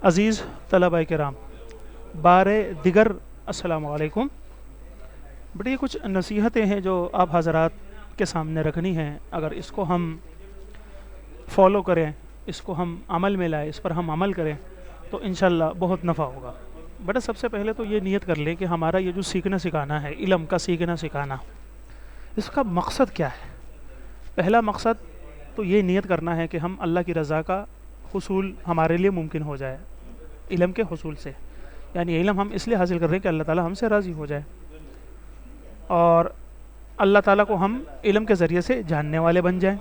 عزیز طلبہ کرام، بار دیگر السلام علیکم۔ بڑی کچھ نصیحتیں ہیں جو آپ حضرات کے سامنے رکھنی ہیں۔ اگر اس کو ہم فالو کریں، اس کو ہم عمل میں لائیں، اس پر ہم عمل کریں تو انشاءاللہ بہت نفع ہوگا۔ بیٹا سب سے پہلے تو یہ نیت کر لیں کہ ہمارا یہ جو سیکھنا سکھانا ہے، علم کا سیکھنا سکھانا، اس کا مقصد کیا ہے؟ پہلا مقصد تو یہ نیت کرنا ہے کہ ہم اللہ کی رضا کا حصول ہمارے لیے ممکن ہو جائے علم کے حصول سے، یعنی علم ہم اس لیے حاصل کر رہے ہیں کہ اللہ تعالیٰ ہم سے راضی ہو جائے، اور اللہ تعالیٰ کو ہم علم کے ذریعے سے جاننے والے بن جائیں۔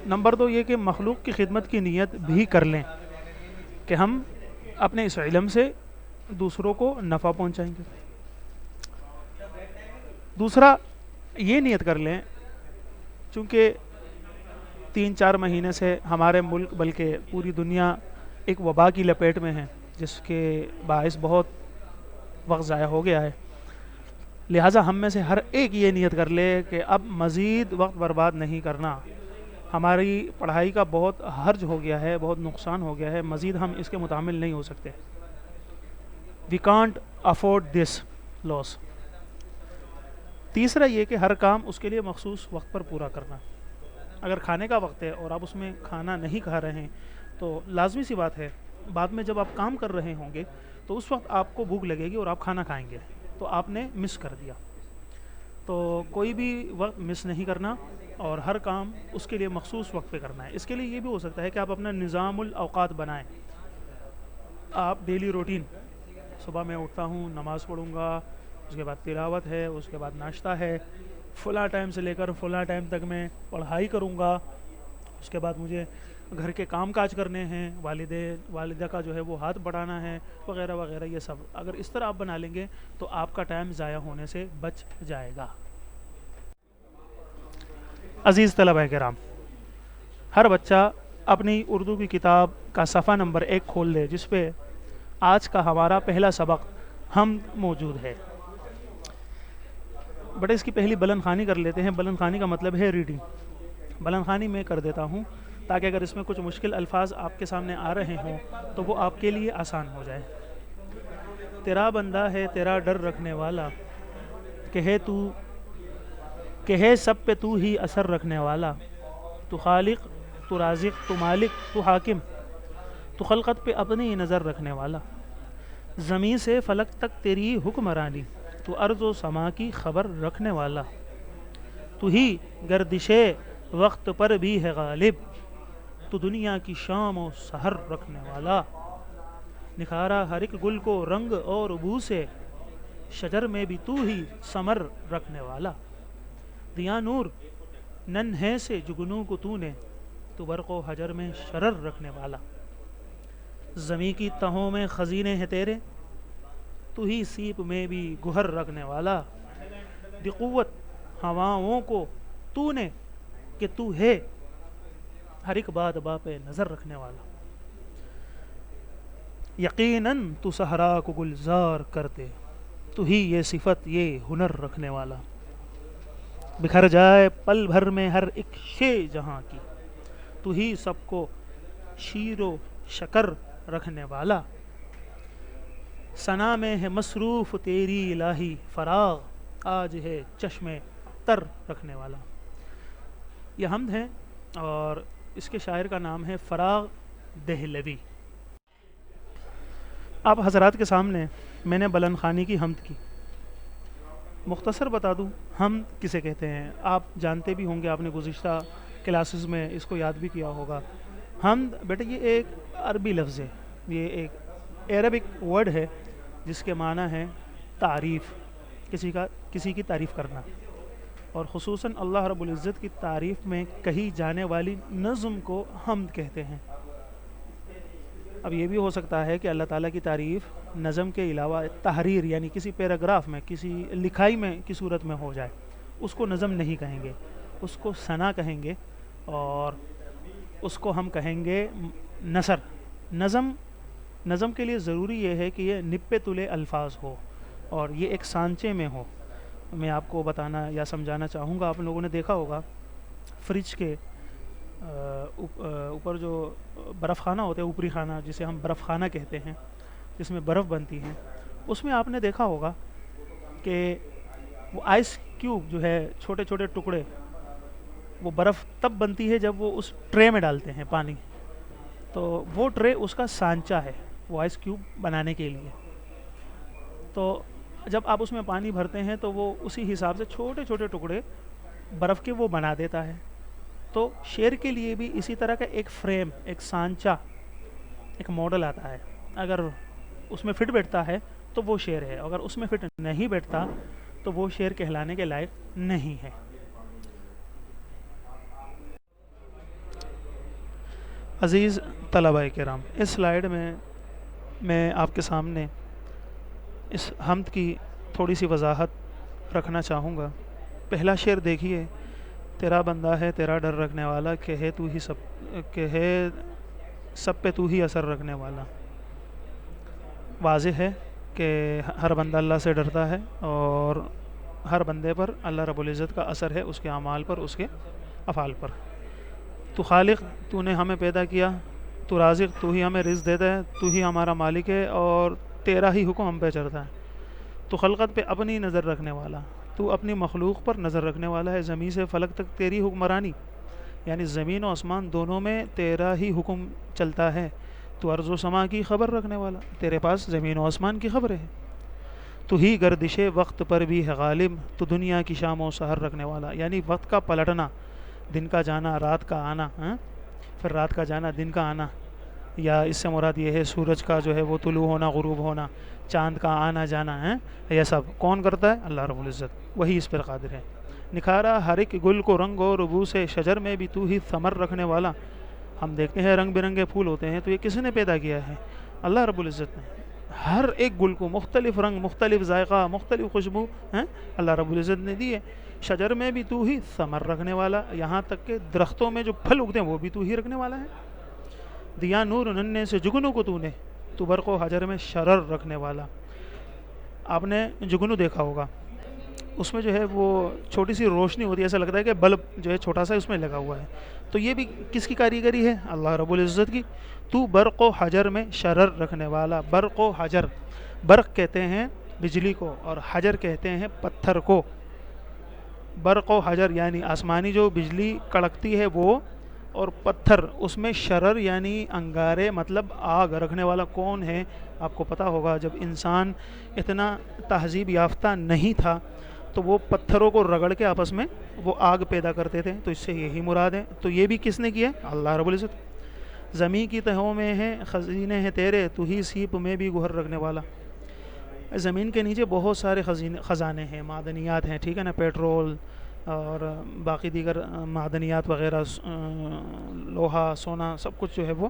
نمبر دو یہ کہ مخلوق کی خدمت کی نیت بھی کر لیں کہ ہم اپنے اس علم سے دوسروں کو نفع پہنچائیں گے۔ دوسرا یہ نیت کر لیں، چونکہ 3-4 مہینے سے ہمارے ملک بلکہ پوری دنیا ایک وبا کی لپیٹ میں ہے، جس کے باعث بہت وقت ضائع ہو گیا ہے، لہٰذا ہم میں سے ہر ایک یہ نیت کر لے کہ اب مزید وقت برباد نہیں کرنا۔ ہماری پڑھائی کا بہت حرج ہو گیا ہے، بہت نقصان ہو گیا ہے، مزید ہم اس کے متحمل نہیں ہو سکتے۔ وی کانٹ افورڈ دس لاس۔ تیسرا یہ کہ ہر کام اس کے لیے مخصوص وقت پر پورا کرنا۔ اگر کھانے کا وقت ہے اور آپ اس میں کھانا نہیں کھا رہے ہیں تو لازمی سی بات ہے بعد میں جب آپ کام کر رہے ہوں گے تو اس وقت آپ کو بھوک لگے گی اور آپ کھانا کھائیں گے، تو آپ نے مس کر دیا۔ تو کوئی بھی وقت مس نہیں کرنا اور ہر کام اس کے لیے مخصوص وقت پہ کرنا ہے۔ اس کے لیے یہ بھی ہو سکتا ہے کہ آپ اپنا نظام الاوقات بنائیں۔ آپ ڈیلی روٹین، صبح میں اٹھتا ہوں، نماز پڑھوں گا، اس کے بعد تلاوت ہے، اس کے بعد ناشتہ ہے، فلاں ٹائم سے لے کر فلاں ٹائم تک میں پڑھائی کروں گا، اس کے بعد مجھے گھر کے کام کاج کرنے ہیں، والدہ کا جو ہے وہ ہاتھ بڑھانا ہے، وغیرہ وغیرہ۔ یہ سب اگر اس طرح آپ بنا لیں گے تو آپ کا ٹائم ضائع ہونے سے بچ جائے گا۔ عزیز طلبہ کرام، ہر بچہ اپنی اردو کی کتاب کا صفحہ نمبر 1 کھول لے، جس پہ آج کا ہمارا پہلا سبق حمد موجود ہے۔ بڑے اس کی پہلی بلند خوانی کر لیتے ہیں۔ بلند خوانی کا مطلب ہے ریڈنگ۔ بلند خوانی میں کر دیتا ہوں تاکہ اگر اس میں کچھ مشکل الفاظ آپ کے سامنے آ رہے ہوں تو وہ آپ کے لیے آسان ہو جائے۔ تیرا بندہ ہے تیرا ڈر رکھنے والا، کہ ہے سب پہ تو ہی اثر رکھنے والا، تو خالق تو رازق تو مالک تو حاکم، تو خلقت پہ اپنی نظر رکھنے والا، زمین سے فلک تک تیری حکمرانی، تو ارض و سما کی خبر رکھنے والا، تو ہی گردش وقت پر بھی ہے غالب، تو دنیا کی شام و سحر رکھنے والا، نکھارا ہر ایک گل کو رنگ اور بو سے، شجر میں بھی تو ہی ثمر رکھنے والا، دیا نور ننھے سے جگنوں کو تو نے، تو برق و حجر میں شرر رکھنے والا، زمیں کی تہوں میں خزینے ہیں تیرے، تو ہی سیپ میں بھی گہر رکھنے والا، دی قوت ہواؤں کو تو نے، کہ تو ہے ہر ایک بات پہ نظر رکھنے والا، یقیناً تو صحرا کو گلزار کر دے، تو ہی یہ صفت یہ ہنر رکھنے والا، بکھر جائے پل بھر میں ہر ایک شے جہاں کی، تو ہی سب کو شیر و شکر رکھنے والا، ثنا میں ہے مصروف تیری الہی فراغ، آج ہے چشم تر رکھنے والا۔ یہ حمد ہے اور اس کے شاعر کا نام ہے فراغ دہلوی۔ آپ حضرات کے سامنے میں نے بلند خوانی کی حمد کی۔ مختصر بتا دوں حمد کسے کہتے ہیں، آپ جانتے بھی ہوں گے، آپ نے گزشتہ کلاسز میں اس کو یاد بھی کیا ہوگا۔ حمد بیٹا یہ ایک عربی لفظ ہے، یہ ایک عربک ورڈ ہے جس کے معنی ہے تعریف، کسی کی تعریف کرنا، اور خصوصاً اللہ رب العزت کی تعریف میں کہی جانے والی نظم کو حمد کہتے ہیں۔ اب یہ بھی ہو سکتا ہے کہ اللہ تعالیٰ کی تعریف نظم کے علاوہ تحریر یعنی کسی پیراگراف میں، کسی لکھائی میں کی صورت میں ہو جائے، اس کو نظم نہیں کہیں گے، اس کو ثنا کہیں گے، اور اس کو ہم کہیں گے نثر۔ نظم کے لیے ضروری یہ ہے کہ یہ نپے تلے الفاظ ہو اور یہ ایک سانچے میں ہو۔ میں آپ کو بتانا یا سمجھانا چاہوں گا، آپ لوگوں نے دیکھا ہوگا فریج کے اوپر جو برف خانہ ہوتا ہے، اوپری خانہ جسے ہم برف خانہ کہتے ہیں، جس میں برف بنتی ہے، اس میں آپ نے دیکھا ہوگا کہ وہ آئس کیوب جو ہے، چھوٹے چھوٹے ٹکڑے، وہ برف تب بنتی ہے جب وہ اس ٹرے میں ڈالتے ہیں پانی. تو وہ ٹرے اس کا سانچہ ہے وہ آئس کیوب بنانے کے لیے. تو جب آپ اس میں پانی بھرتے ہیں تو وہ اسی حساب سے چھوٹے چھوٹے ٹکڑے برف کے وہ بنا دیتا ہے. تو شیر کے لیے بھی اسی طرح کا ایک فریم، ایک سانچہ، ایک ماڈل آتا ہے. اگر اس میں فٹ بیٹھتا ہے تو وہ شیر ہے، اگر اس میں فٹ نہیں بیٹھتا تو وہ شیر کہلانے کے لائق نہیں ہے. عزیز طلباء کرام، اس سلائیڈ میں آپ کے سامنے اس حمد کی تھوڑی سی وضاحت رکھنا چاہوں گا. پہلا شعر دیکھیے: تیرا بندہ ہے تیرا ڈر رکھنے والا، کہ ہے سب پہ تو ہی اثر رکھنے والا. واضح ہے کہ ہر بندہ اللہ سے ڈرتا ہے اور ہر بندے پر اللہ رب العزت کا اثر ہے، اس کے اعمال پر، اس کے افعال پر. تو خالق، تو نے ہمیں پیدا کیا، تو رازق، تو ہی ہمیں رزق دیتا ہے، تو ہی ہمارا مالک ہے اور تیرا ہی حکم ہم پہ چلتا ہے. تو خلقت پہ اپنی نظر رکھنے والا، تو اپنی مخلوق پر نظر رکھنے والا ہے. زمین سے فلک تک تیری حکمرانی، یعنی زمین و آسمان دونوں میں تیرا ہی حکم چلتا ہے. تو ارض و سما کی خبر رکھنے والا، تیرے پاس زمین و آسمان کی خبریں ہیں. تو ہی گردش وقت پر بھی ہے غالب، تو دنیا کی شام و سحر رکھنے والا. یعنی وقت کا پلٹنا، دن کا جانا رات کا آنا، پھر رات کا جانا دن کا آنا، یا اس سے مراد یہ ہے سورج کا جو ہے وہ طلوع ہونا غروب ہونا، چاند کا آنا جانا، یہ سب کون کرتا ہے؟ اللہ رب العزت، وہی اس پر قادر ہے. نکھارا ہر ایک گل کو رنگ و ربو سے، شجر میں بھی تو ہی ثمر رکھنے والا. ہم دیکھتے ہیں رنگ برنگے پھول ہوتے ہیں، تو یہ کس نے پیدا کیا ہے؟ اللہ رب العزت نے. ہر ایک گل کو مختلف رنگ، مختلف ذائقہ، مختلف خوشبو اللہ رب العزت نے دی ہے. شجر میں بھی تو ہی ثمر رکھنے والا، یہاں تک کہ درختوں میں جو پھل اگتے ہیں وہ بھی تو ہی رکھنے والا ہے. دیا نور ننے سے جگنو کو تو نے، تو برق و حجر میں شرر رکھنے والا. آپ نے جگنو دیکھا ہوگا، اس میں جو ہے وہ چھوٹی سی روشنی ہوتی ہے، ایسا لگتا ہے کہ بلب جو ہے چھوٹا سا اس میں لگا ہوا ہے. تو یہ بھی کس کی کاریگری ہے؟ اللہ رب العزت کی. تو برق و حجر میں شرر رکھنے والا. برق و حجر، برق کہتے ہیں بجلی کو اور حجر کہتے ہیں پتھر کو. برق و حجر یعنی آسمانی جو بجلی کڑکتی ہے وہ، اور پتھر اس میں شرر یعنی انگارے، مطلب آگ رکھنے والا کون ہے؟ آپ کو پتہ ہوگا جب انسان اتنا تہذیب یافتہ نہیں تھا تو وہ پتھروں کو رگڑ کے آپس میں وہ آگ پیدا کرتے تھے، تو اس سے یہی مراد ہے. تو یہ بھی کس نے کیا؟ اللہ رب العزت. زمین کی تہوں میں ہے خزینے ہیں تیرے، تو ہی سیپ میں بھی گہر رکھنے والا. زمین کے نیچے بہت سارے خزانے ہیں، معدنیات ہیں، ٹھیک ہے نا، پیٹرول اور باقی دیگر معدنیات وغیرہ، لوہا، سونا، سب کچھ جو ہے وہ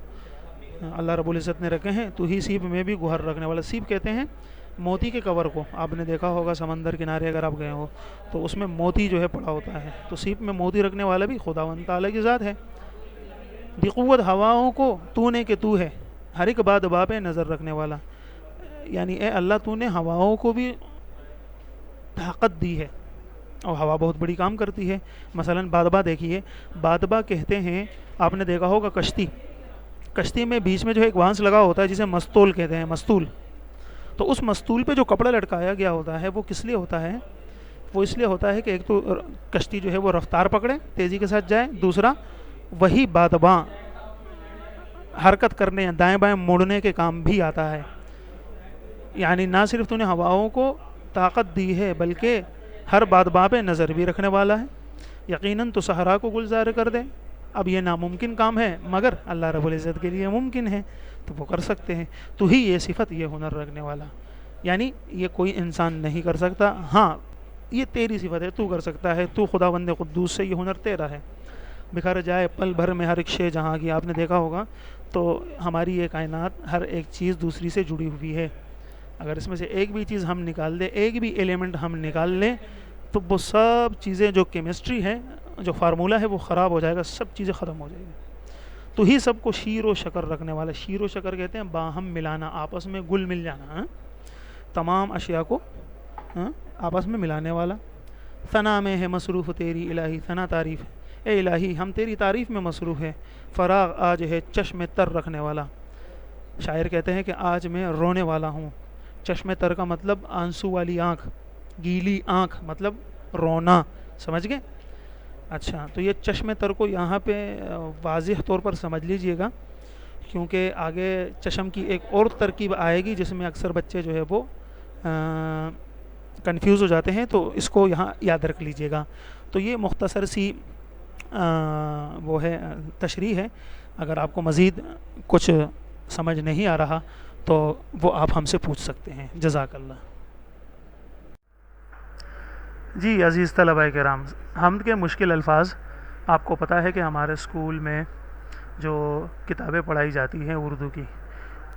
اللہ رب العزت نے رکھے ہیں. تو ہی سیپ میں بھی گہر رکھنے والا. سیپ کہتے ہیں موتی کے کور کو. آپ نے دیکھا ہوگا سمندر کنارے اگر آپ گئے ہو تو اس میں موتی جو ہے پڑا ہوتا ہے، تو سیپ میں موتی رکھنے والا بھی خداوند تعالیٰ کی ذات ہے. دی قوت ہواؤں کو تو نے کہ تو ہے، ہر ایک باد باب نظر رکھنے والا. یعنی اے اللہ تو نے ہواؤں کو بھی طاقت دی ہے، اور ہوا بہت بڑی کام کرتی ہے. مثلا بادبا دیکھیے، بادبا کہتے ہیں، آپ نے دیکھا ہوگا کشتی میں بیچ میں جو ایک وانس لگا ہوتا ہے جسے مستول کہتے ہیں، مستول. تو اس مستول پہ جو کپڑا لٹکایا گیا ہوتا ہے وہ کس لیے ہوتا ہے؟ وہ اس لیے ہوتا ہے کہ ایک تو کشتی جو ہے وہ رفتار پکڑے، تیزی کے ساتھ جائے، دوسرا وہی بادباں حرکت کرنے یا دائیں بائیں مڑنے کے کام بھی آتا ہے. یعنی نہ صرف تو نے ہواؤں کو طاقت دی ہے بلکہ ہر بادباں پہ نظر بھی رکھنے والا ہے. یقیناً تو صحرا کو گلزار کر دے. اب یہ ناممکن کام ہے مگر اللہ رب العزت کے لیے ممکن ہے، تو وہ کر سکتے ہیں. تو ہی یہ صفت، یہ ہنر رکھنے والا، یعنی یہ کوئی انسان نہیں کر سکتا. ہاں یہ تیری صفت ہے، تو کر سکتا ہے، تو خداوند قدوس سے یہ ہنر تیرا ہے. بکھر جائے پل بھر میں ہر ایک شے جہاں کی. آپ نے دیکھا ہوگا تو ہماری یہ کائنات ہر ایک چیز دوسری سے جڑی ہوئی ہے. اگر اس میں سے ایک بھی چیز ہم نکال دیں، ایک بھی ایلیمنٹ ہم نکال لیں، تو وہ سب چیزیں جو کیمسٹری ہے، جو فارمولہ ہے، وہ خراب ہو جائے گا، سب چیزیں ختم ہو جائیں گی. تو ہی سب کو شیر و شکر رکھنے والا. شیر و شکر کہتے ہیں باہم ملانا، آپس میں گل مل جانا، تمام اشیاء کو آپس میں ملانے والا. ثنا میں ہے مصروف تیری الہی، ثنا تعریف ہے. اے الہی ہم تیری تعریف میں مصروف ہیں، فراغ آج ہے چشم تر رکھنے والا۔ شاعر کہتے ہیں کہ آج میں رونے والا ہوں۔ چشم تر کا مطلب آنسو والی آنکھ، گیلی آنکھ مطلب رونا، سمجھ گئے؟ اچھا، تو یہ چشم تر کو یہاں پہ واضح طور پر سمجھ لیجئے گا، کیونکہ آگے چشم کی ایک اور ترکیب آئے گی جس میں اکثر بچے جو ہے وہ کنفیوز ہو جاتے ہیں، تو اس کو یہاں یاد رکھ لیجئے گا۔ تو یہ مختصر سی وہ ہے تشریح ہے۔ اگر آپ کو مزید کچھ سمجھ نہیں آ رہا تو وہ آپ ہم سے پوچھ سکتے ہیں۔ جزاک اللہ۔ جی عزیز طلباء کرام، حمد کے مشکل الفاظ، آپ کو پتہ ہے کہ ہمارے اسکول میں جو کتابیں پڑھائی جاتی ہیں اردو کی،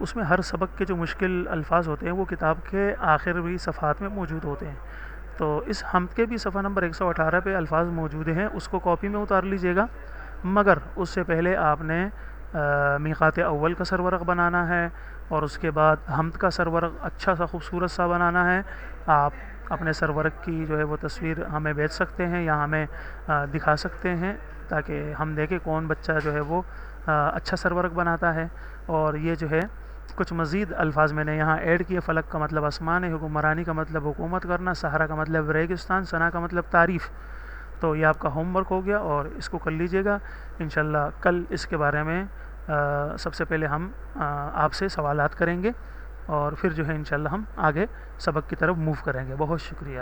اس میں ہر سبق کے جو مشکل الفاظ ہوتے ہیں وہ کتاب کے آخری صفحات میں موجود ہوتے ہیں۔ تو اس حمد کے بھی صفحہ نمبر 118 پہ الفاظ موجود ہیں، اس کو کاپی میں اتار لیجئے گا، مگر اس سے پہلے آپ نے میقات اول کا سرورق بنانا ہے، اور اس کے بعد حمد کا سرورق اچھا سا خوبصورت سا بنانا ہے۔ آپ اپنے سرورق کی جو ہے وہ تصویر ہمیں بھیج سکتے ہیں یا ہمیں دکھا سکتے ہیں، تاکہ ہم دیکھیں کون بچہ جو ہے وہ اچھا سرورق بناتا ہے۔ اور یہ جو ہے کچھ مزید الفاظ میں نے یہاں ایڈ کیے۔ فلک کا مطلب آسمان ہے، حکمرانی کا مطلب حکومت کرنا، صحرا کا مطلب ریگستان، ثنا کا مطلب تعریف۔ تو یہ آپ کا ہوم ورک ہو گیا اور اس کو کر لیجئے گا۔ انشاءاللہ کل اس کے بارے میں سب سے پہلے ہم آپ سے سوالات کریں گے، اور پھر جو ہے انشاءاللہ ہم آگے سبق کی طرف موو کریں گے۔ بہت شکریہ۔